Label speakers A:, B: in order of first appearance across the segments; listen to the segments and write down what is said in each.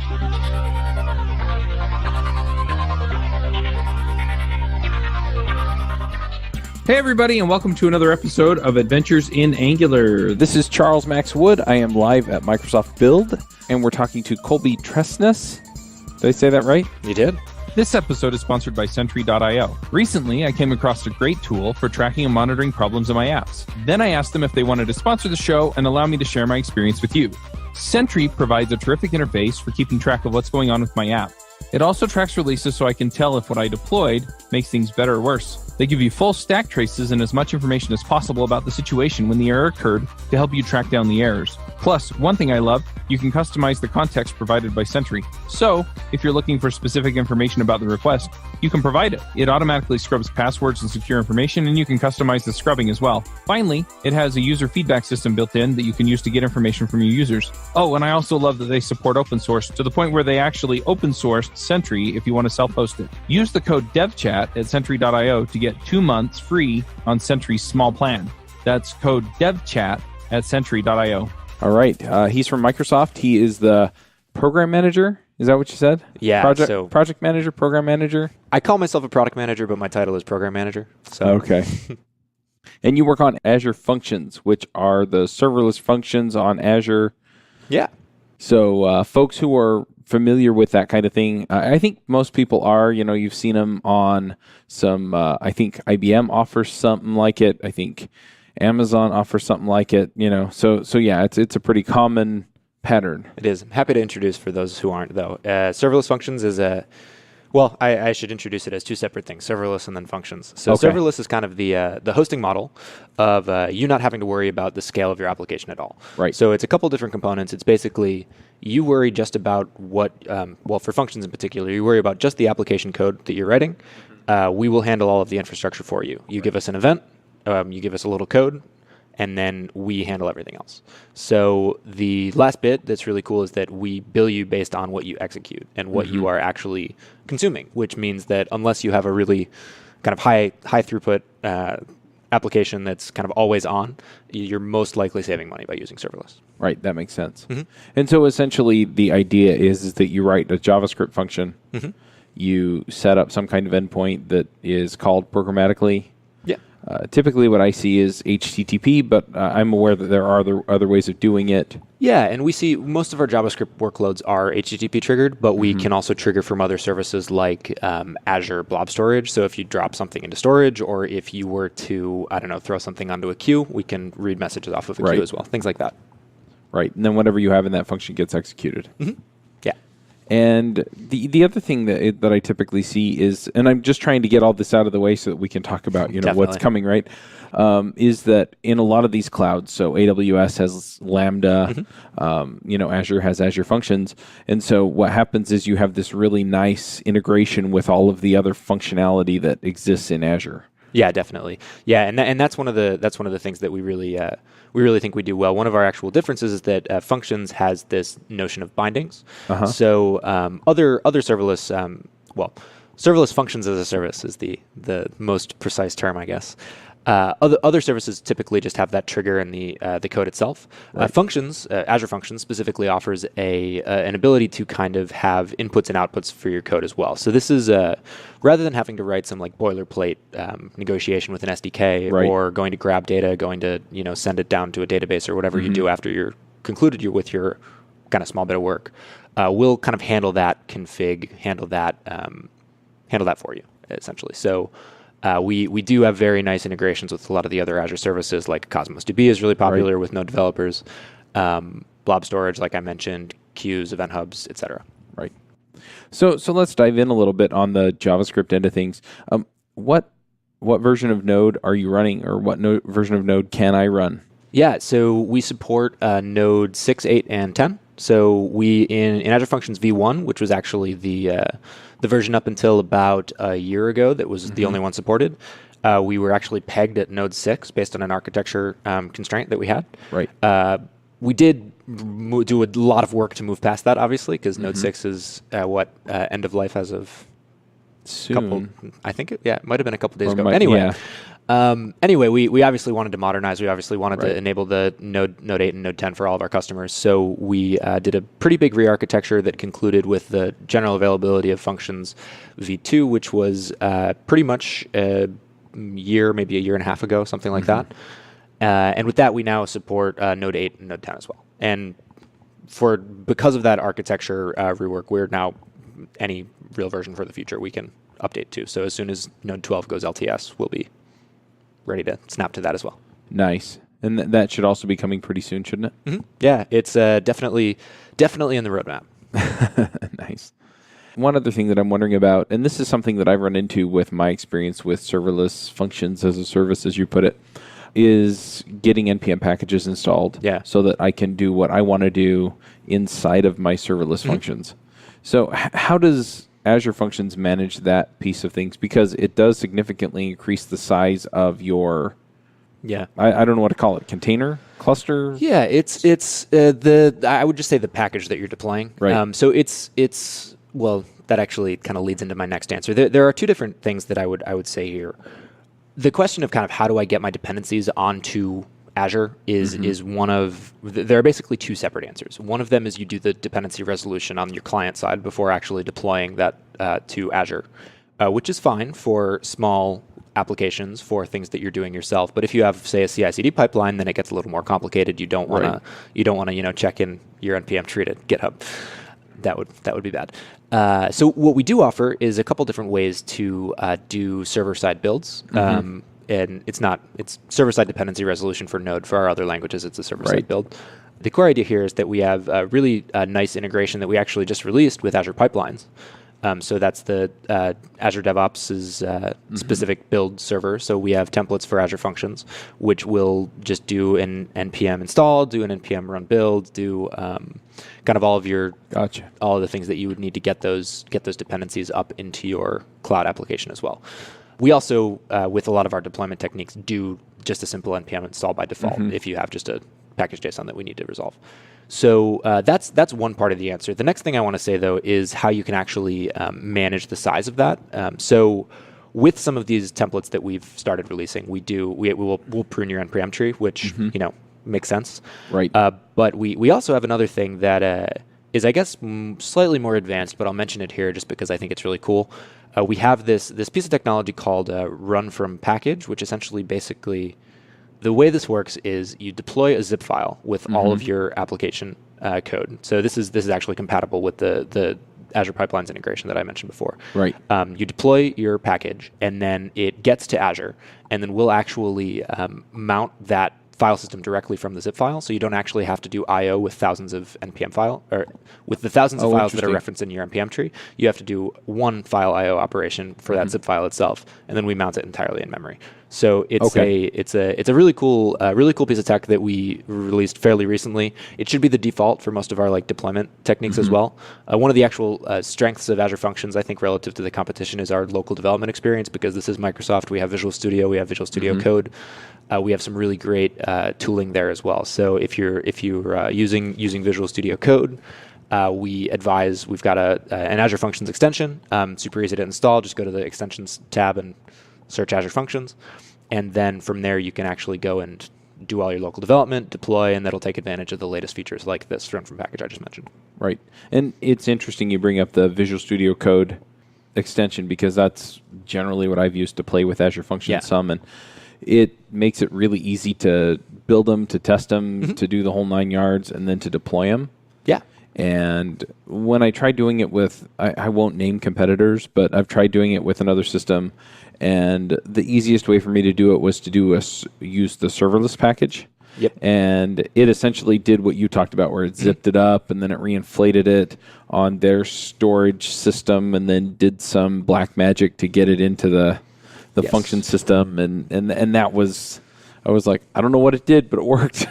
A: Hey everybody, and welcome to another episode of Adventures in Angular.
B: This is Charles Max Wood. I am live at Microsoft Build, and we're talking to Colby Tresness. Did I say that right?
C: You did.
A: This episode is sponsored by Sentry.io. Recently, I came across a great tool for tracking and monitoring problems in my apps. Then I asked them if they wanted to sponsor the show and allow me to share my experience with you. Sentry provides a terrific interface for keeping track of what's going on with my app. It also tracks releases so I can tell if what I deployed makes things better or worse. They give you full stack traces and as much information as possible about the situation when the error occurred to help you track down the errors. Plus, one thing I love, you can customize the context provided by Sentry. So, if you're looking for specific information about the request, you can provide it. It automatically scrubs passwords and secure information, and you can customize the scrubbing as well. Finally, it has a user feedback system built in that you can use to get information from your users. Oh, and I also love that they support open source to the point where they actually open sourced Sentry if you want to self-host it. Use the code devchat at Sentry.io to get 2 months free on Sentry's small plan. That's code devchat at Sentry.io.
B: All right. He's from Microsoft. He is the program manager. Is that what you said?
C: Yeah.
B: Project manager, program manager?
C: I call myself a product manager, but my title is program manager. So.
B: Okay. And you work on Azure Functions, which are the serverless functions on Azure.
C: Yeah.
B: So folks who are familiar with that kind of thing, I think most people are. You know, you've seen them on some, I think IBM offers something like it. I think Amazon offers something like it, you know. So yeah, it's a pretty common pattern.
C: It is. I'm happy to introduce for those who aren't, though. Serverless functions is well, I should introduce it as two separate things, serverless and then functions. So
B: okay.
C: Serverless is kind of the hosting model of you not having to worry about the scale of your application at all.
B: Right.
C: So it's a couple different components. It's basically you worry just about what, well, for functions in particular, you worry about just the application code that you're writing. We will handle all of the infrastructure for you. You give us an event, you give us a little code, and then we handle everything else. So the last bit that's really cool is that we bill you based on what you execute and what you are actually consuming, which means that unless you have a really kind of high throughput application that's kind of always on, you're most likely saving money by using serverless.
B: Right, that makes sense. And so essentially the idea is that you write a JavaScript function, you set up some kind of endpoint that is called programmatically.
C: Yeah.
B: Typically what I see is HTTP, but I'm aware that there are other ways of doing it.
C: Yeah, and we see most of our JavaScript workloads are HTTP triggered, but we can also trigger from other services like Azure Blob Storage. So if you drop something into storage, or if you were to, I don't know, throw something onto a queue, we can read messages off of a queue as well, things like that.
B: Right, and then whatever you have in that function gets executed.
C: Yeah.
B: And the other thing that I typically see is, and I'm just trying to get all this out of the way so that we can talk about what's coming, right? Is that in a lot of these clouds, so AWS has Lambda, Azure has Azure Functions, and so what happens is you have this really nice integration with all of the other functionality that exists in Azure.
C: Yeah, definitely. Yeah, and that's one of the things that we really think we do well. One of our actual differences is that Functions has this notion of bindings. So other serverless, serverless functions as a service is the most precise term, I guess. Other services typically just have that trigger in the code itself. Functions, Azure Functions specifically offers an ability to kind of have inputs and outputs for your code as well. So this is rather than having to write some like boilerplate negotiation with an SDK or going to grab data, going to send it down to a database or whatever you do after you're concluded with your kind of small bit of work. We'll kind of handle that config, handle that for you essentially. So. We do have very nice integrations with a lot of the other Azure services, like Cosmos DB is really popular with Node developers, Blob Storage, like I mentioned, queues, event hubs, etc.
B: Right. So let's dive in a little bit on the JavaScript end of things. What version of Node are you running, or what version of Node can I run?
C: Yeah, so we support Node 6, 8, and 10. So we in Azure Functions v1, which was actually the version up until about a year ago that was the only one supported, we were actually pegged at Node 6 based on an architecture constraint that we had.
B: Right.
C: We did do a lot of work to move past that, obviously, because Node 6 is end of life as of
B: soon.
C: I think it might have been a couple days ago. Anyway, Anyway, we obviously wanted to modernize. We obviously wanted to enable the Node 8 and Node 10 for all of our customers. So we did a pretty big re-architecture that concluded with the general availability of Functions v2, which was pretty much maybe a year and a half ago, something like that. And with that, we now support Node 8 and Node 10 as well. And because of that architecture rework, we're now any real version for the future we can update to. So as soon as Node 12 goes LTS, we'll be ready to snap to that as well.
B: Nice. And that should also be coming pretty soon, shouldn't it?
C: Mm-hmm. Yeah, it's definitely in the roadmap.
B: Nice. One other thing that I'm wondering about, and this is something that I've run into with my experience with serverless functions as a service, as you put it, is getting NPM packages installed so that I can do what I want to do inside of my serverless functions. So how does Azure Functions manage that piece of things? Because it does significantly increase the size of your, I don't know what to call it, container, cluster?
C: Yeah, it's I would just say the package that you're deploying.
B: Right.
C: So it's well, that actually kind of leads into my next answer. There are two different things that I would say here. The question of kind of how do I get my dependencies onto Azure is one of, there are basically two separate answers. One of them is you do the dependency resolution on your client side before actually deploying that to Azure, which is fine for small applications, for things that you're doing yourself. But if you have, say, a CI/CD pipeline, then it gets a little more complicated. You don't want to check in your npm tree to GitHub. That would be bad. So what we do offer is a couple different ways to do server-side builds. And it's server-side dependency resolution for Node. For our other languages, it's a server-side build. The core idea here is that we have a really nice integration that we actually just released with Azure Pipelines. So that's the Azure DevOps' specific build server. So we have templates for Azure Functions, which will just do an npm install, do an npm run build, do kind of all of your all of the things that you would need to get those dependencies up into your cloud application as well. We also, with a lot of our deployment techniques, do just a simple npm install by default if you have just a package JSON that we need to resolve. So that's one part of the answer. The next thing I want to say, though, is how you can actually manage the size of that. So with some of these templates that we've started releasing, we'll prune your npm tree, which makes sense.
B: Right.
C: But we also have another thing that is, I guess, slightly more advanced, but I'll mention it here just because I think it's really cool. We have this piece of technology called run from package, which essentially basically, the way this works is you deploy a zip file with all of your application code. So this is actually compatible with the Azure Pipelines integration that I mentioned before.
B: Right.
C: You deploy your package, and then it gets to Azure, and then we'll actually mount that file system directly from the zip file, so you don't actually have to do I/O with thousands of npm file, or with the thousands of files that are referenced in your npm tree. You have to do one file I/O operation for that zip file itself, and then we mount it entirely in memory. So it's a really cool piece of tech that we released fairly recently. It should be the default for most of our deployment techniques as well. One of the actual strengths of Azure Functions, I think, relative to the competition, is our local development experience, because this is Microsoft. We have Visual Studio, we have Visual Studio Code. We have some really great tooling there as well. So if you're using Visual Studio Code, we advise, we've got an Azure Functions extension, super easy to install. Just go to the extensions tab and search Azure Functions. And then from there, you can actually go and do all your local development, deploy, and that'll take advantage of the latest features like this run from package I just mentioned.
B: Right. And it's interesting you bring up the Visual Studio Code extension, because that's generally what I've used to play with Azure Functions some. And it makes it really easy to build them, to test them, to do the whole 9 yards, and then to deploy them.
C: Yeah.
B: And when I tried doing it with, I won't name competitors, but I've tried doing it with another system, and the easiest way for me to do it was to use the serverless package.
C: Yep.
B: And it essentially did what you talked about, where it zipped it up, and then it reinflated it on their storage system, and then did some black magic to get it into the function system, and that was, I was like, I don't know what it did, but it worked.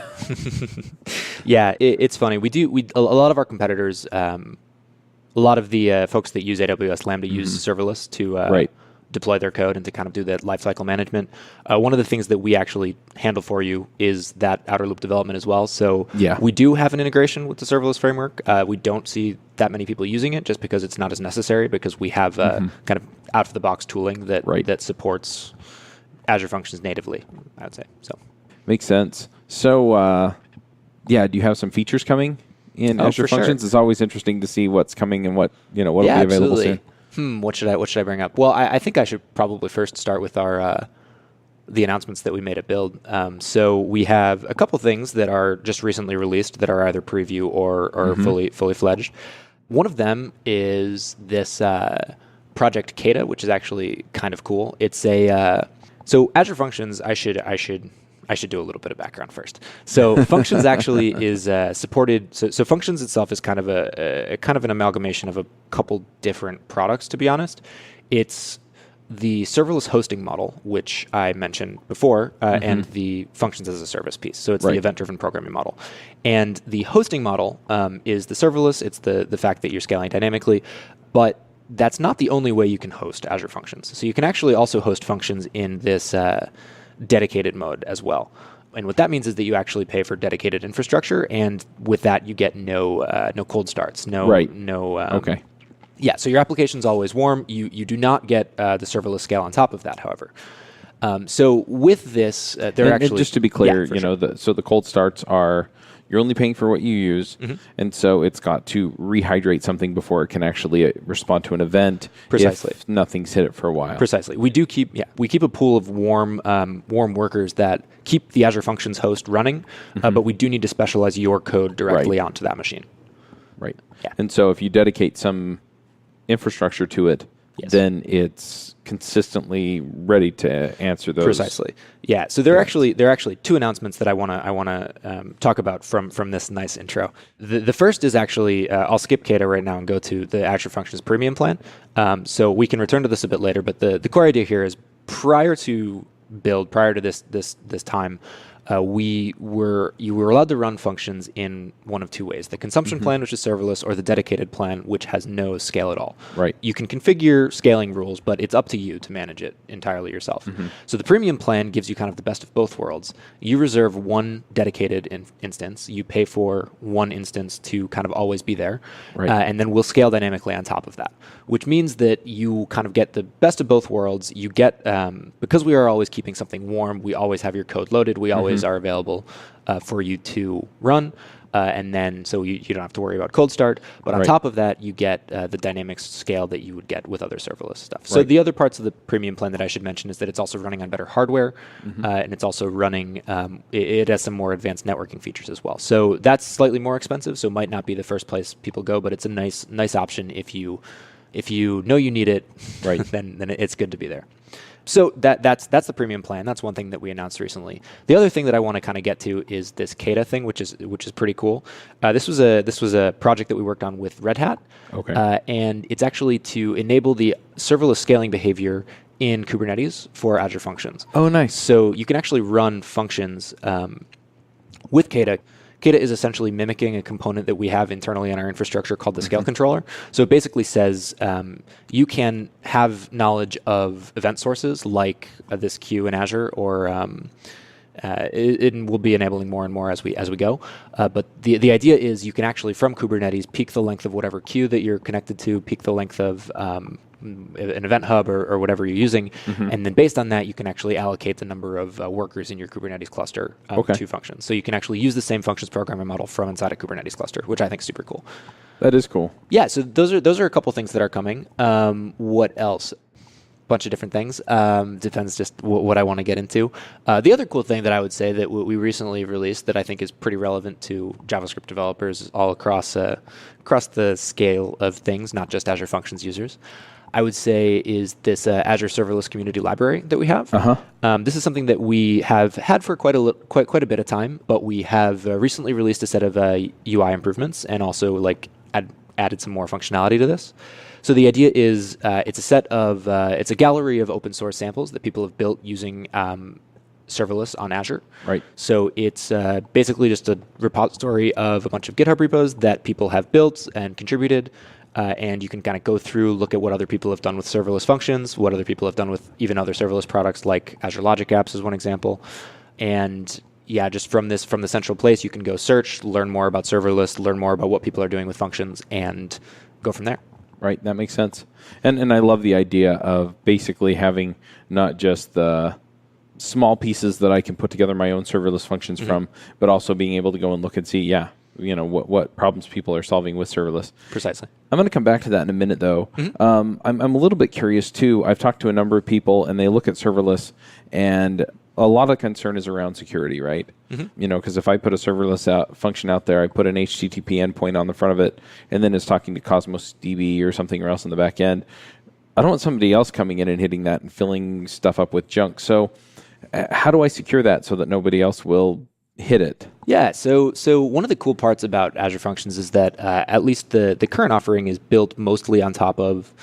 C: Yeah, it's funny. A lot of our competitors, a lot of the folks that use AWS Lambda use serverless to deploy their code and to kind of do that lifecycle management. One of the things that we actually handle for you is that outer loop development as well. So we do have an integration with the serverless framework. We don't see that many people using it just because it's not as necessary, because we have kind of out-of-the-box tooling that supports Azure Functions natively, I would say. So
B: makes sense. So, do you have some features coming in Azure Functions?
C: Sure.
B: It's always interesting to see what's coming and what will be available soon.
C: What should I bring up? Well, I think I should probably first start with our the announcements that we made at Build. So we have a couple things that are just recently released that are either preview or fully fledged. One of them is this project KEDA, which is actually kind of cool. It's so Azure Functions. I should do a little bit of background first. So Functions actually is supported. So Functions itself is kind of an amalgamation of a couple different products. To be honest, it's the serverless hosting model, which I mentioned before, and the Functions as a Service piece. So it's the event-driven programming model. And the hosting model is the serverless. It's the fact that you're scaling dynamically. But that's not the only way you can host Azure Functions. So you can actually also host functions in this dedicated mode as well. And what that means is that you actually pay for dedicated infrastructure, and with that you get no cold starts,
B: okay.
C: Yeah, so your application's always warm. You do not get the serverless scale on top of that, however. So with this,
B: and just to be clear, the cold starts are you're only paying for what you use, and so it's got to rehydrate something before it can actually respond to an event.
C: Precisely,
B: if nothing's hit it for a while.
C: Precisely, we keep a pool of warm workers that keep the Azure Functions host running, but we do need to specialize your code directly onto that machine.
B: Right, and so if you dedicate some infrastructure to it, then it's consistently ready to answer those.
C: Precisely. Yeah. So there are actually two announcements that I want to talk about from this nice intro. The first is actually I'll skip KEDA right now and go to the Azure Functions Premium plan. So we can return to this a bit later, but the core idea here is prior to this time. You were allowed to run functions in one of two ways: the consumption plan, which is serverless, or the dedicated plan, which has no scale at all.
B: Right.
C: You can configure scaling rules, but it's up to you to manage it entirely yourself. So the premium plan gives you kind of the best of both worlds. You reserve one dedicated instance. You pay for one instance to kind of always be there, and then we'll scale dynamically on top of that, which means that you kind of get the best of both worlds. You get, because we are always keeping something warm, we always have your code loaded. We always are available for you to run, and then so you don't have to worry about cold start. But on top of that, you get the dynamic scale that you would get with other serverless stuff. So the other parts of the premium plan that I should mention is that it's also running on better hardware, and it's also running. It has some more advanced networking features as well. So that's slightly more expensive. So might not be the first place people go, but it's a nice option if you know you need it. then it's good to be there. So that's the premium plan. That's one thing that we announced recently. The other thing that I want to kind of get to is this KEDA thing, which is pretty cool. This was a project that we worked on with Red Hat.
B: Okay.
C: And it's actually to enable the serverless scaling behavior in Kubernetes for Azure Functions.
B: Oh, nice.
C: So you can actually run functions with KEDA. KEDA is essentially mimicking a component that we have internally in our infrastructure called the scale controller. So it basically says you can have knowledge of event sources like this queue in Azure, or it will be enabling more and more as we go. But the idea is you can actually, from Kubernetes, peak the length of whatever queue that you're connected to, peak the length of an event hub or whatever you're using, and then based on that, you can actually allocate the number of workers in your Kubernetes cluster to functions. So you can actually use the same functions programming model from inside a Kubernetes cluster, which I think is super cool.
B: That is cool.
C: Yeah, so those are a couple things that are coming. What else? Bunch of different things. Depends just what I want to get into. The other cool thing that I would say that we recently released that I think is pretty relevant to JavaScript developers all across the scale of things, not just Azure Functions users, I would say is this Azure Serverless Community Library that we have. This is something that we have had for quite a bit of time, but we have recently released a set of UI improvements and also added some more functionality to this. So the idea is it's a gallery of open source samples that people have built using serverless on Azure.
B: Right.
C: So it's basically just a repository of a bunch of GitHub repos that people have built and contributed. And you can kind of go through, look at what other people have done with serverless functions, what other people have done with even other serverless products like Azure Logic Apps is one example. And yeah, just from the central place, you can go search, learn more about serverless, learn more about what people are doing with functions, and go from there.
B: Right, that makes sense. And I love the idea of basically having not just the small pieces that I can put together my own serverless functions from, but also being able to go and look and see, what problems people are solving with serverless.
C: Precisely.
B: I'm going to come back to that in a minute, though. I'm a little bit curious, too. I've talked to a number of people, and they look at serverless, and a lot of concern is around security, right? Because if I put a serverless function out there, I put an HTTP endpoint on the front of it, and then it's talking to Cosmos DB or something else in the back end. I don't want somebody else coming in and hitting that and filling stuff up with junk. So how do I secure that so that nobody else will hit it?
C: Yeah, so one of the cool parts about Azure Functions is that at least the current offering is built mostly on top of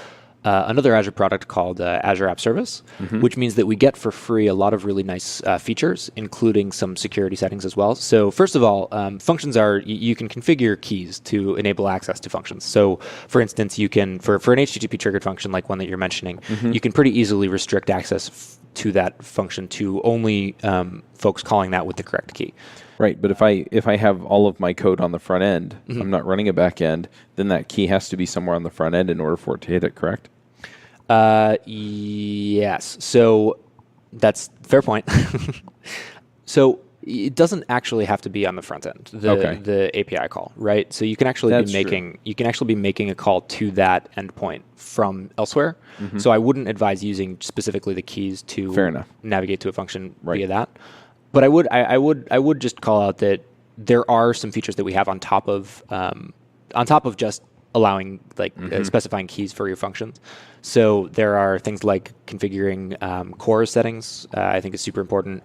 C: another Azure product called Azure App Service, which means that we get for free a lot of really nice features, including some security settings as well. So first of all, functions you can configure keys to enable access to functions. So for instance, you can, for an HTTP triggered function like one that you're mentioning, you can pretty easily restrict access to that function to only folks calling that with the correct key.
B: Right, but if I have all of my code on the front end, I'm not running a back end, then that key has to be somewhere on the front end in order for it to hit it, correct?
C: Yes. So that's a fair point. So it doesn't actually have to be on the front end, the API call, right? So you can actually be making a call to that endpoint from elsewhere. So I wouldn't advise using specifically the keys to navigate to a function via that. But I would just call out that there are some features that we have on top of just allowing specifying keys for your functions. So there are things like configuring core settings. I think is super important.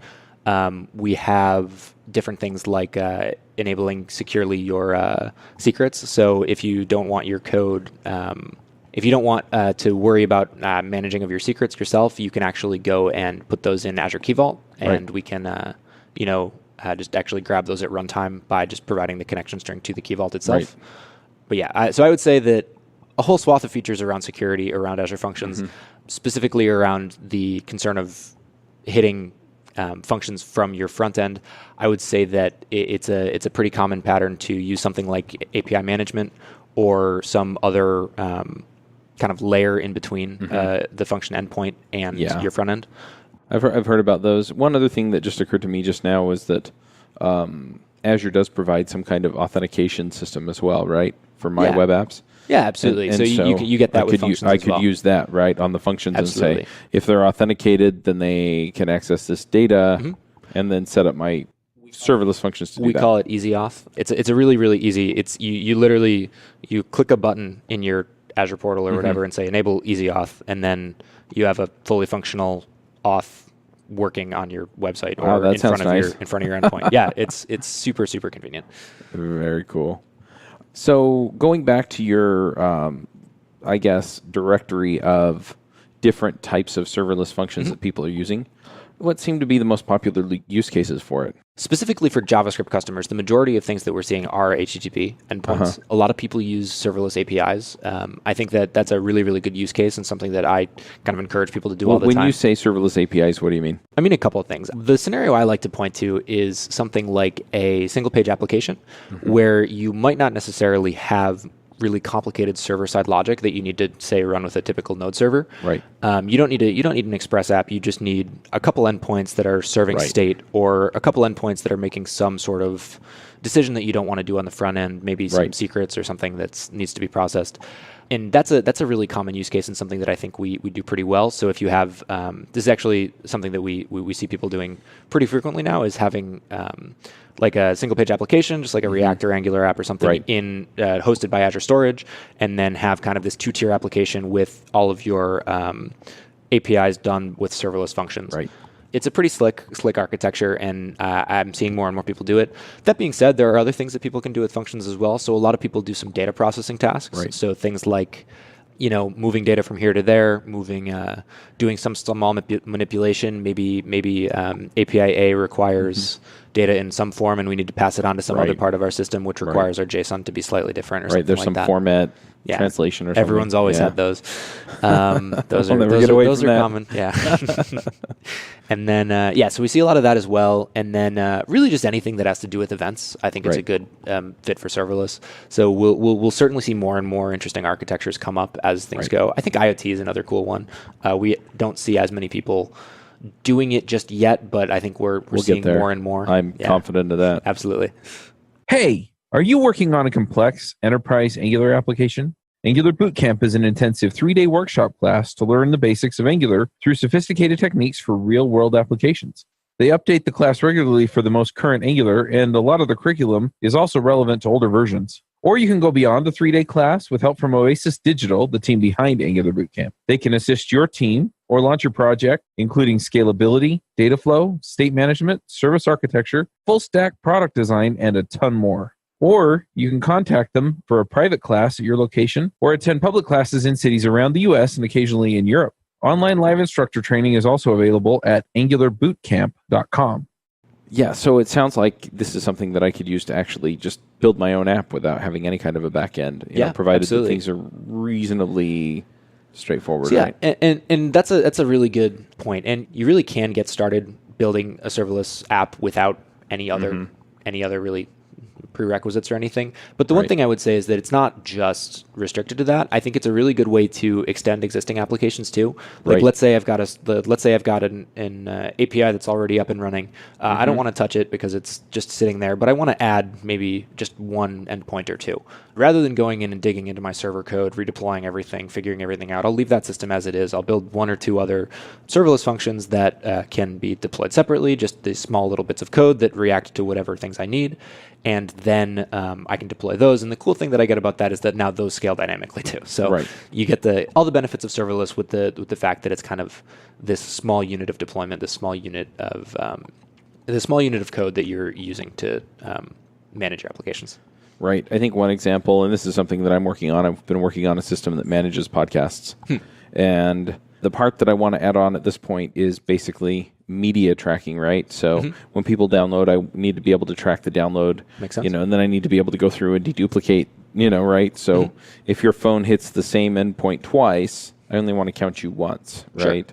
C: We have different things like enabling securely your secrets. So if you don't want your code, if you don't want to worry about managing of your secrets yourself, you can actually go and put those in Azure Key Vault, and we can just actually grab those at runtime by just providing the connection string to the Key Vault itself. But yeah, so I would say that a whole swath of features around security, around Azure Functions, specifically around the concern of hitting functions from your front end. I would say that it's a pretty common pattern to use something like API management or some other kind of layer in between the function endpoint and your front end.
B: I've heard about those. One other thing that just occurred to me just now was that Azure does provide some kind of authentication system as well, right, for my web apps.
C: Yeah, absolutely.
B: And
C: so you get that with functions
B: I could use that, right, on the functions and say, if they're authenticated, then they can access this data and then set up my serverless functions to do that.
C: We call it easy auth. It's a really, really easy. It's you literally click a button in your Azure portal or whatever and say enable easy auth, and then you have a fully functional auth working on your website or in front of your endpoint. Yeah, it's super, super convenient.
B: Very cool. So going back to your, directory of different types of serverless functions that people are using, what seem to be the most popular use cases for it?
C: Specifically for JavaScript customers, the majority of things that we're seeing are HTTP endpoints. A lot of people use serverless APIs. I think that's a really, really good use case and something that I kind of encourage people to do all the time.
B: When you say serverless APIs, what do you mean?
C: I mean a couple of things. The scenario I like to point to is something like a single-page application where you might not necessarily have really complicated server-side logic that you need to, say, run with a typical Node server.
B: Right.
C: You don't need an Express app. You just need a couple endpoints that are serving state, or a couple endpoints that are making some sort of decision that you don't want to do on the front end, maybe some secrets or something that needs to be processed. And that's a really common use case and something that I think we do pretty well. So if you have, this is actually something that we see people doing pretty frequently now, is having like a single page application, just like a React or Angular app or something in hosted by Azure Storage, and then have kind of this two-tier application with all of your APIs done with serverless functions.
B: Right.
C: It's a pretty slick architecture, and I'm seeing more and more people do it. That being said, there are other things that people can do with functions as well. So a lot of people do some data processing tasks.
B: Right.
C: So things like, moving data from here to there, doing some small manipulation. Maybe AiA requires data in some form, and we need to pass it on to some other part of our system, which requires our JSON to be slightly different or something like that.
B: There's some format translation or something.
C: Everyone's always had those. Those are common. Yeah. And then, so we see a lot of that as well. And then really just anything that has to do with events, I think it's a good fit for serverless. So we'll certainly see more and more interesting architectures come up as things go. I think IoT is another cool one. We don't see as many people doing it just yet, but I think we're seeing more and more.
B: I'm confident of that.
C: Absolutely.
A: Hey, are you working on a complex enterprise Angular application? Angular Bootcamp is an intensive 3-day workshop class to learn the basics of Angular through sophisticated techniques for real-world applications. They update the class regularly for the most current Angular, and a lot of the curriculum is also relevant to older versions. Or you can go beyond the 3-day class with help from Oasis Digital, the team behind Angular Bootcamp. They can assist your team or launch your project, including scalability, data flow, state management, service architecture, full stack product design, and a ton more. Or you can contact them for a private class at your location or attend public classes in cities around the US and occasionally in Europe. Online live instructor training is also available at angularbootcamp.com.
B: Yeah, so it sounds like this is something that I could use to actually just build my own app without having any kind of a back end, provided
C: absolutely.
B: that things are reasonably straightforward.
C: So,
B: right?
C: and that's a really good point. And you really can get started building a serverless app without any other really prerequisites or anything. But the one thing I would say is that it's not just restricted to that. I think it's a really good way to extend existing applications too. Like let's say I've got an API that's already up and running. I don't want to touch it because it's just sitting there, but I want to add maybe just one endpoint or two. Rather than going in and digging into my server code, redeploying everything, figuring everything out, I'll leave that system as it is. I'll build one or two other serverless functions that can be deployed separately, just these small little bits of code that react to whatever things I need. And then I can deploy those. And the cool thing that I get about that is that now those scale dynamically too. So you get all the benefits of serverless with the fact that it's kind of this small unit of deployment, this small unit of code that you're using to manage your applications.
B: Right. I think one example, and this is something that I'm working on, I've been working on a system that manages podcasts. And the part that I want to add on at this point is basically media tracking, right? So when people download, I need to be able to track the download.
C: Makes sense.
B: And then I need to be able to go through and deduplicate, right? So if your phone hits the same endpoint twice, I only want to count you once, right?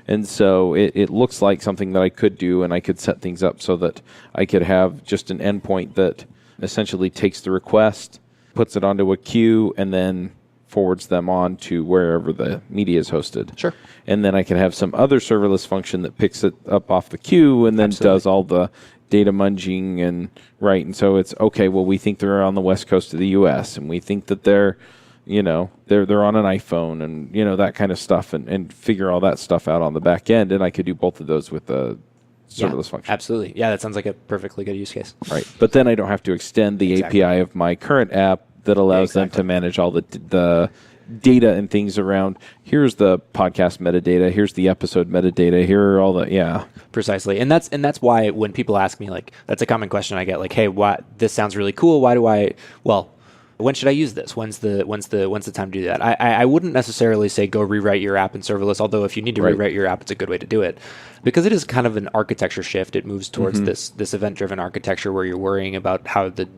B: And so it looks like something that I could do, and I could set things up so that I could have just an endpoint that essentially takes the request, puts it onto a queue, and then forwards them on to wherever the media is hosted.
C: Sure.
B: And then I can have some other serverless function that picks it up off the queue and then does all the data munging and so it's okay, well, we think they're on the west coast of the US and we think that they're on an iPhone and that kind of stuff and figure all that stuff out on the back end, and I could do both of those with the serverless function.
C: Absolutely. Yeah, that sounds like a perfectly good use case.
B: Right. But then I don't have to extend the API of my current app that allows them to manage all the data and things around. Here's the podcast metadata. Here's the episode metadata. Here are all the
C: Precisely, and that's why when people ask me, like, that's a common question I get, like, hey, this sounds really cool. Why do I? Well, when should I use this? When's the time to do that? I wouldn't necessarily say go rewrite your app in serverless, although if you need to rewrite your app, it's a good way to do it. Because it is kind of an architecture shift. It moves towards this event-driven architecture where you're worrying about how the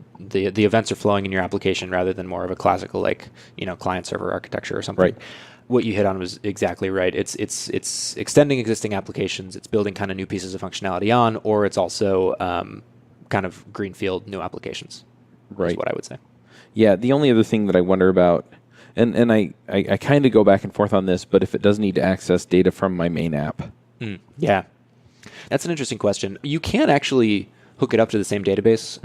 C: events are flowing in your application rather than more of a classical client-server architecture or something. Right. What you hit on was exactly right. It's extending existing applications. It's building kind of new pieces of functionality on, or it's also kind of greenfield new applications. Right. Is what I would say.
B: Yeah, the only other thing that I wonder about, and I kind of go back and forth on this, but if it does need to access data from my main app.
C: Yeah, that's an interesting question. You can actually hook it up to the same database.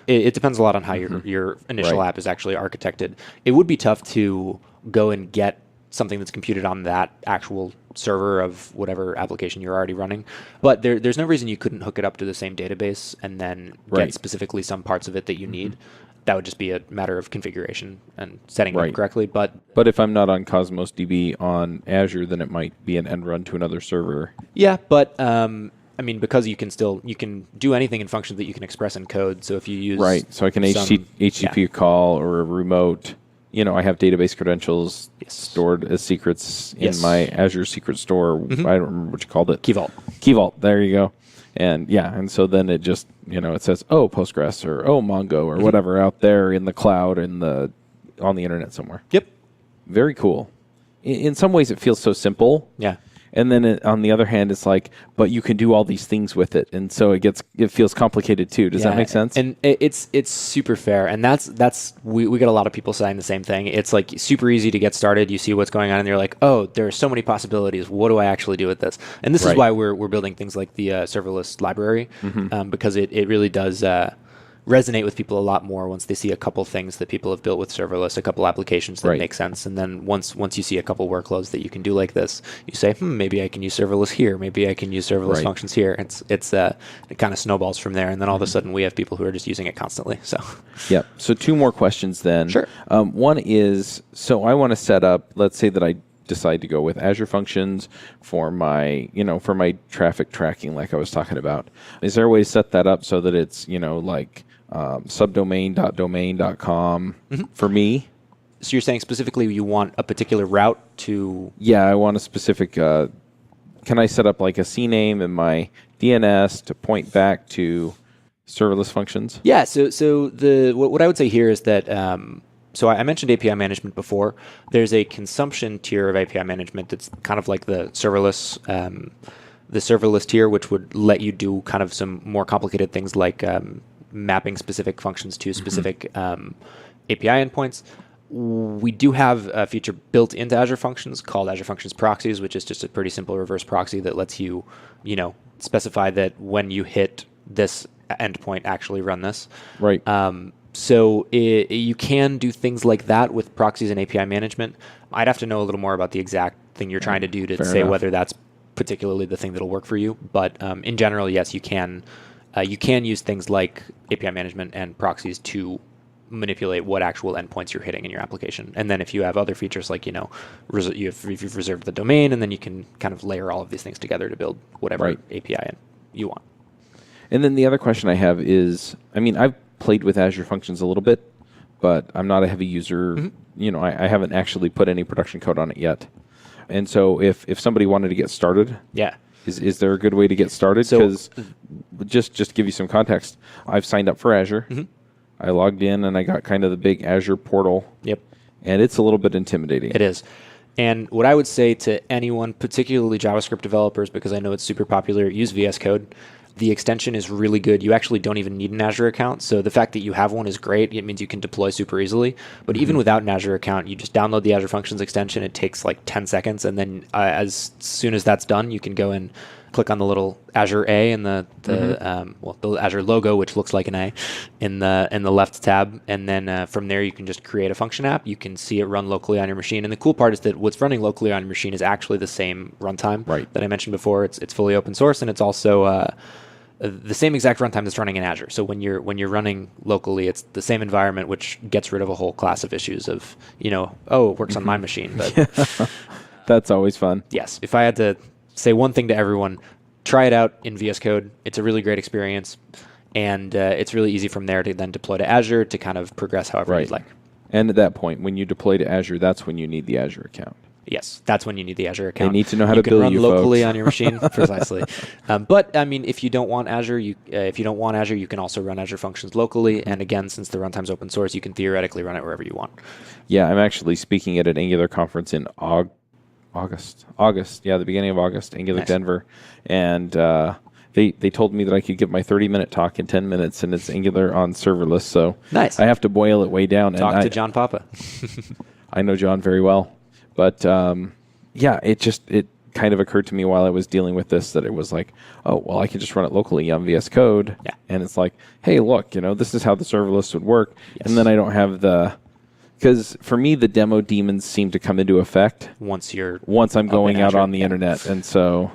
C: It depends a lot on how your initial app is actually architected. It would be tough to go and get something that's computed on that actual server of whatever application you're already running. But there's no reason you couldn't hook it up to the same database and then get specifically some parts of it that you need. That would just be a matter of configuration and setting it up correctly. But
B: if I'm not on Cosmos DB on Azure, then it might be an end run to another server.
C: Yeah, but because you can do anything in functions that you can express in code. So if you use
B: so I can HTTP a call or a remote. I have database credentials stored as secrets in my Azure secret store. I don't remember what you called it.
C: Key Vault.
B: Key Vault. There you go. And and so then it just, it says, oh, Postgres or oh, Mongo or whatever out there in the cloud on the internet somewhere.
C: Yep.
B: Very cool. In some ways it feels so simple.
C: Yeah.
B: And then on the other hand, it's like, but you can do all these things with it, and so it feels complicated too. Does that make sense?
C: And it's super fair, and that's we get a lot of people saying the same thing. It's like super easy to get started. You see what's going on, and you're like, oh, there are so many possibilities. What do I actually do with this? And this is why we're building things like the serverless library, because it really does resonate with people a lot more once they see a couple things that people have built with serverless, a couple applications that make sense. And then once you see a couple workloads that you can do like this, you say, maybe I can use serverless here. Maybe I can use serverless functions here. It kind of snowballs from there. And then all of a sudden we have people who are just using it constantly. So,
B: yep. So 2 more questions then.
C: Sure.
B: One is, so I want to set up, let's say that I decide to go with Azure Functions for my traffic tracking, like I was talking about. Is there a way to set that up so that it's, like subdomain.domain.com for me?
C: So you're saying specifically you want a particular route to...
B: Yeah, I want a specific... can I set up like a CNAME in my DNS to point back to serverless functions?
C: Yeah, so what I would say here is that... So I mentioned API management before. There's a consumption tier of API management that's kind of like the serverless tier, which would let you do kind of some more complicated things like mapping specific functions to specific API endpoints. We do have a feature built into Azure Functions called Azure Functions Proxies, which is just a pretty simple reverse proxy that lets you, specify that when you hit this endpoint, actually run this.
B: Right.
C: So you can do things like that with proxies and API management. I'd have to know a little more about the exact thing you're trying to do to say whether that's particularly the thing that'll work for you. But in general, yes, you can use things like API management and proxies to manipulate what actual endpoints you're hitting in your application. And then if you have other features like, if you've reserved the domain, and then you can kind of layer all of these things together to build whatever API you want.
B: And then the other question I have is, I've played with Azure Functions a little bit, but I'm not a heavy user. I haven't actually put any production code on it yet. And so if somebody wanted to get started, is there a good way to get started? Because just to give you some context, I've signed up for Azure. I logged in and I got kind of the big Azure portal.
C: Yep.
B: And it's a little bit intimidating.
C: It is. And what I would say to anyone, particularly JavaScript developers, because I know it's super popular, use VS Code. The extension is really good. You actually don't even need an Azure account. So the fact that you have one is great. It means you can deploy super easily. But even without an Azure account, you just download the Azure Functions extension. It takes like 10 seconds. And then as soon as that's done, you can go and click on the little Azure A and the Azure logo, which looks like an A, in the left tab. And then from there, you can just create a function app. You can see it run locally on your machine. And the cool part is that what's running locally on your machine is actually the same runtime that I mentioned before. It's fully open source, and it's also the same exact runtime that's running in Azure. So when you're running locally, it's the same environment, which gets rid of a whole class of issues of, it works on my machine. But
B: that's always fun.
C: Yes. If I had to say one thing to everyone, try it out in VS Code. It's a really great experience. And it's really easy from there to then deploy to Azure to kind of progress however you'd like.
B: And at that point, when you deploy to Azure, that's when you need the Azure account.
C: Yes, that's when you need the Azure account.
B: They need to know how to bill you,
C: can run locally on your machine, precisely. But if you don't want Azure, you can also run Azure Functions locally. And again, since the runtime's open source, you can theoretically run it wherever you want.
B: Yeah, I'm actually speaking at an Angular conference in August. Yeah, the beginning of August, Angular Denver, and they told me that I could give my 30-minute talk in 10 minutes, and it's Angular on serverless. So
C: nice.
B: I have to boil it way down.
C: Talk to John Papa.
B: I know John very well. But it kind of occurred to me while I was dealing with this that it was like, oh, well, I can just run it locally on VS Code.
C: Yeah.
B: And it's like, hey, look, this is how the serverless would work. Yes. And then I don't have because for me, the demo daemons seem to come into effect once I'm going out on the internet. And so...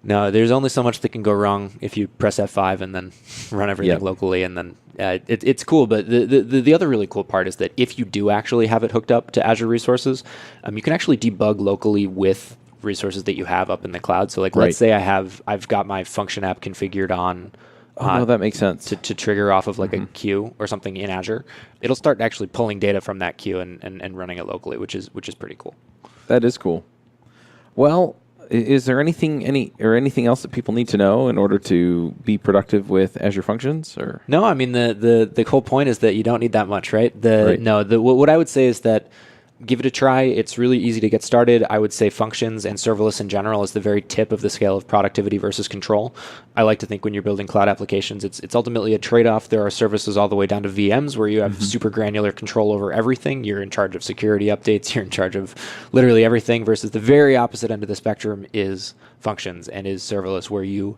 C: No, there's only so much that can go wrong if you press F5 and then run everything locally, and then it's cool. But the other really cool part is that if you do actually have it hooked up to Azure resources, you can actually debug locally with resources that you have up in the cloud. So let's say I've got my function app configured on.
B: No, that makes sense.
C: To trigger off of a queue or something in Azure, it'll start actually pulling data from that queue and running it locally, which is pretty cool.
B: That is cool. Well. Is there anything else that people need to know in order to be productive with Azure Functions? Or
C: no, the whole point is that you don't need that much, right? What I would say is that give it a try. It's really easy to get started. I would say functions and serverless in general is the very tip of the scale of productivity versus control. I like to think when you're building cloud applications, it's ultimately a trade-off. There are services all the way down to VMs where you have super granular control over everything. You're in charge of security updates. You're in charge of literally everything, versus the very opposite end of the spectrum is functions and is serverless, where you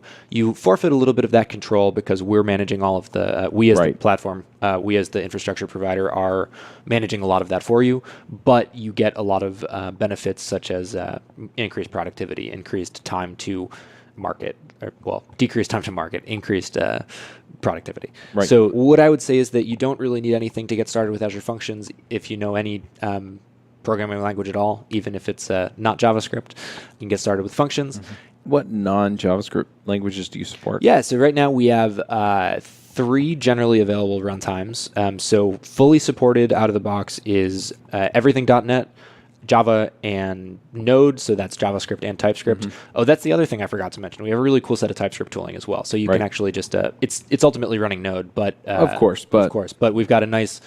C: forfeit a little bit of that control because we're managing all of the, we as the platform, we as the infrastructure provider are managing a lot of that for you, but you get a lot of benefits such as increased productivity, increased time to market, decreased time to market, increased productivity. Right. So what I would say is that you don't really need anything to get started with Azure Functions if you know any programming language at all, even if it's not JavaScript. You can get started with functions.
B: What non-JavaScript languages do you support?
C: Yeah, so right now we have 3 generally available runtimes. So fully supported out of the box is everything.NET, Java, and Node, so that's JavaScript and TypeScript. Oh, that's the other thing I forgot to mention. We have a really cool set of TypeScript tooling as well. So you can actually just, it's ultimately running Node, but...
B: Of course,
C: but we've got a nice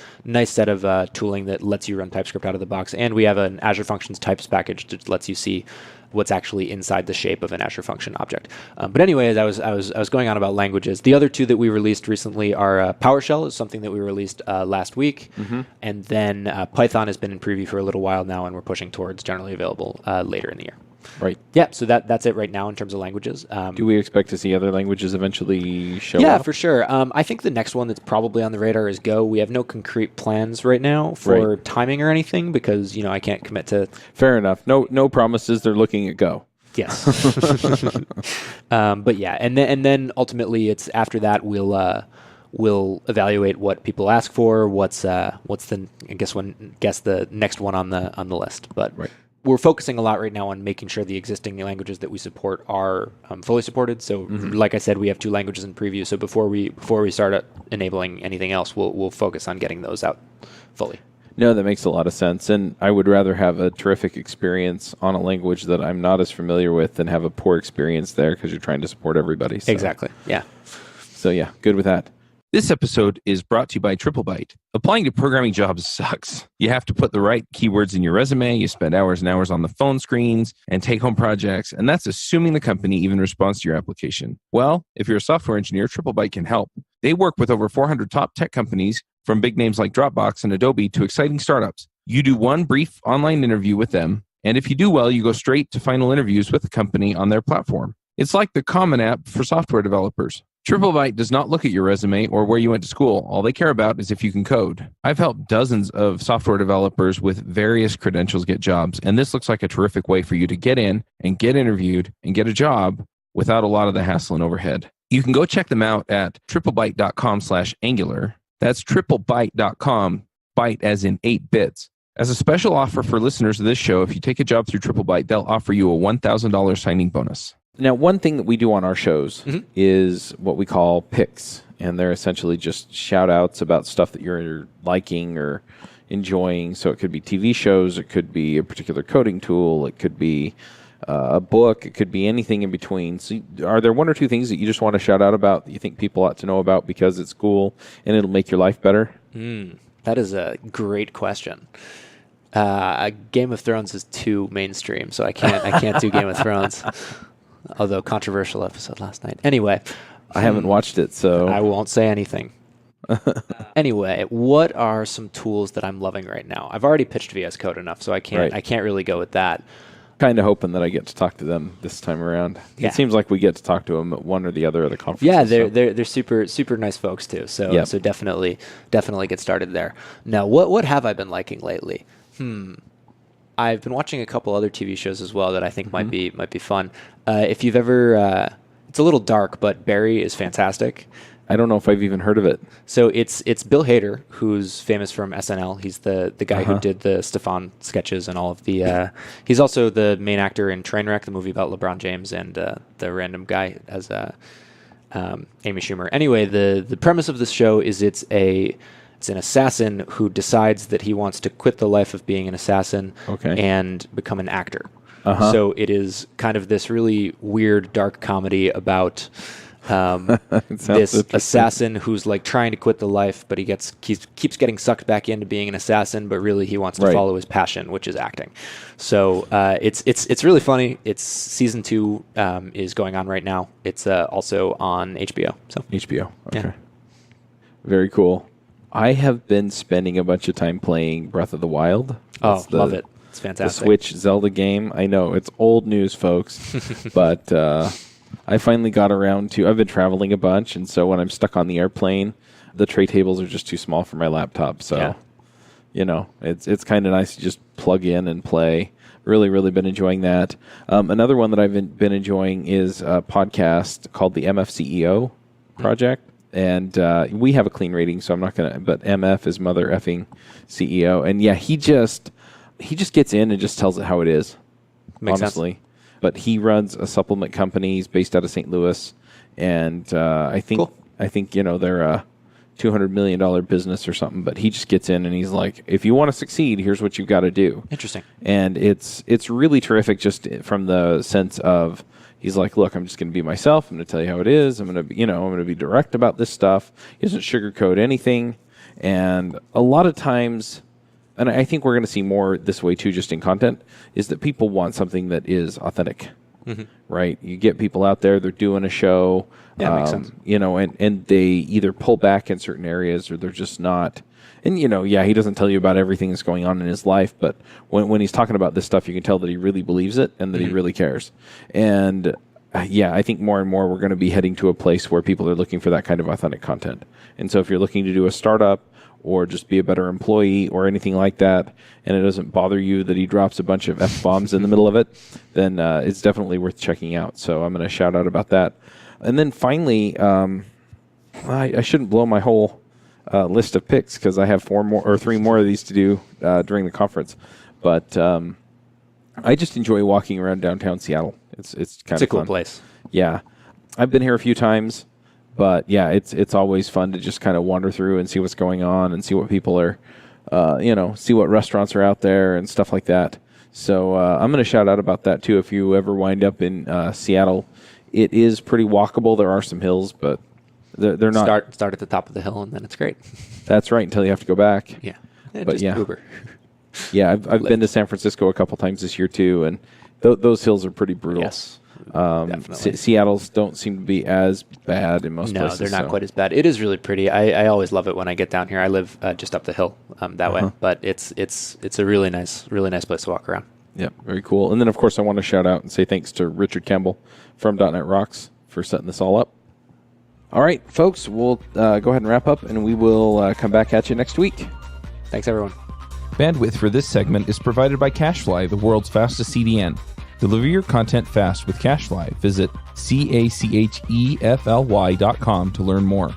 C: set of tooling that lets you run TypeScript out of the box, and we have an Azure Functions types package that lets you see what's actually inside the shape of an Azure Function object. But anyways, I was going on about languages. The other 2 that we released recently are PowerShell is something that we released last week, and then Python has been in preview for a little while now, and we're pushing towards generally available later in the year.
B: Right.
C: Yeah, so that's it right now in terms of languages.
B: Do we expect to see other languages eventually show up?
C: Yeah, for sure. I think the next one that's probably on the radar is Go. We have no concrete plans right now for timing or anything because, I can't commit to...
B: Fair enough. No promises. They're looking at Go.
C: Yes. But yeah, and then ultimately it's after that we'll evaluate what people ask for, what's the the next one on the list. But we're focusing a lot right now on making sure the existing languages that we support are fully supported. So, like I said, we have 2 languages in preview. So before we start enabling anything else, we'll focus on getting those out fully.
B: No, that makes a lot of sense. And I would rather have a terrific experience on a language that I'm not as familiar with than have a poor experience there because you're trying to support everybody. So.
C: Exactly. Yeah.
B: So yeah, good with that.
A: This episode is brought to you by Triplebyte. Applying to programming jobs sucks. You have to put the right keywords in your resume, you spend hours and hours on the phone screens and take-home projects, and that's assuming the company even responds to your application. Well, if you're a software engineer, Triplebyte can help. They work with over 400 top tech companies, from big names like Dropbox and Adobe to exciting startups. You do one brief online interview with them, and if you do well, you go straight to final interviews with the company on their platform. It's like the Common App for software developers. Triplebyte does not look at your resume or where you went to school. All they care about is if you can code. I've helped dozens of software developers with various credentials get jobs, and this looks like a terrific way for you to get in and get interviewed and get a job without a lot of the hassle and overhead. You can go check them out at triplebyte.com/angular. That's triplebyte.com, byte as in 8 bits. As a special offer for listeners of this show, if you take a job through Triplebyte, they'll offer you a $1,000 signing bonus.
B: Now, one thing that we do on our shows is what we call picks, and they're essentially just shout-outs about stuff that you're liking or enjoying. So it could be TV shows, it could be a particular coding tool, it could be a book, it could be anything in between. So are there 1 or 2 things that you just want to shout out about that you think people ought to know about because it's cool and it'll make your life better?
C: That is a great question. Game of Thrones is too mainstream, so I can't do Game of Thrones. Although controversial episode last night. Anyway,
B: I haven't watched it, so
C: I won't say anything. Anyway, what are some tools that I'm loving right now? I've already pitched VS Code enough, so I can't really go with that.
B: Kind of hoping that I get to talk to them this time around. Yeah. It seems like we get to talk to them at one or the other of the conferences.
C: Yeah, they're super nice folks too. So so definitely get started there. Now, what have I been liking lately? I've been watching a couple other TV shows as well that I think might be fun. If you've ever, it's a little dark, but Barry is fantastic.
B: I don't know if I've even heard of it.
C: So it's Bill Hader, who's famous from SNL. He's the guy who did the Stefan sketches and all of the... he's also the main actor in Trainwreck, the movie about LeBron James and the random guy as Amy Schumer. Anyway, the premise of this show is it's an assassin who decides that he wants to quit the life of being an assassin and become an actor. So it is kind of this really weird, dark comedy about this assassin who's like trying to quit the life, but he keeps getting sucked back into being an assassin, but really he wants to follow his passion, which is acting. So it's really funny. It's season 2 is going on right now. It's also on HBO. So
B: HBO. Okay. Yeah. Very cool. I have been spending a bunch of time playing Breath of the Wild.
C: Love it. It's fantastic.
B: The Switch Zelda game. I know, it's old news, folks, but I finally got around to... I've been traveling a bunch, and so when I'm stuck on the airplane, the tray tables are just too small for my laptop. So, it's kind of nice to just plug in and play. Really, really been enjoying that. Another one that I've been enjoying is a podcast called the MF CEO Project. And we have a clean rating, so I'm not going to... But MF is Mother Effing CEO. And yeah, he just gets in and just tells it how it is.
C: Makes
B: honestly.
C: Sense.
B: But he runs a supplement company. He's based out of St. Louis. And I think they're a $200 million business or something. But he just gets in and he's like, if you want to succeed, here's what you've got to do.
C: Interesting.
B: And it's really terrific just from the sense of... He's like, look, I'm just going to be myself. I'm going to tell you how it is. I'm going to be direct about this stuff. He doesn't sugarcoat anything. And a lot of times, and I think we're going to see more this way too, just in content, is that people want something that is authentic, right? You get people out there, they're doing a show,
C: makes sense.
B: And they either pull back in certain areas or they're just not. And, he doesn't tell you about everything that's going on in his life, but when he's talking about this stuff, you can tell that he really believes it and that he really cares. And, I think more and more we're going to be heading to a place where people are looking for that kind of authentic content. And so if you're looking to do a startup or just be a better employee or anything like that, and it doesn't bother you that he drops a bunch of F-bombs in the middle of it, then it's definitely worth checking out. So I'm going to shout out about that. And then finally, I shouldn't blow my whole... list of picks because I have 3 more of these to do during the conference, but I just enjoy walking around downtown Seattle. It's kind of
C: a cool
B: fun.
C: place.
B: Yeah, I've been here a few times, but yeah, it's always fun to just kind of wander through and see what's going on and see what people are, see what restaurants are out there and stuff like that. So I'm going to shout out about that too. If you ever wind up in Seattle, it is pretty walkable. There are some hills, but they're not...
C: Start at the top of the hill, and then it's great.
B: That's right, until you have to go back.
C: Yeah.
B: But
C: just Uber.
B: Yeah, I've been to San Francisco a couple times this year, too, and those hills are pretty brutal.
C: Yes, definitely.
B: Seattle's don't seem to be as bad in most places.
C: No, they're not quite as bad. It is really pretty. I always love it when I get down here. I live just up the hill that way, but it's a really nice place to walk around.
B: Yeah, very cool. And then, of course, I want to shout out and say thanks to Richard Campbell from .NET Rocks for setting this all up. All right, folks, we'll go ahead and wrap up, and we will come back at you next week.
C: Thanks, everyone.
A: Bandwidth for this segment is provided by CacheFly, the world's fastest CDN. Deliver your content fast with CacheFly. Visit CacheFly.com to learn more.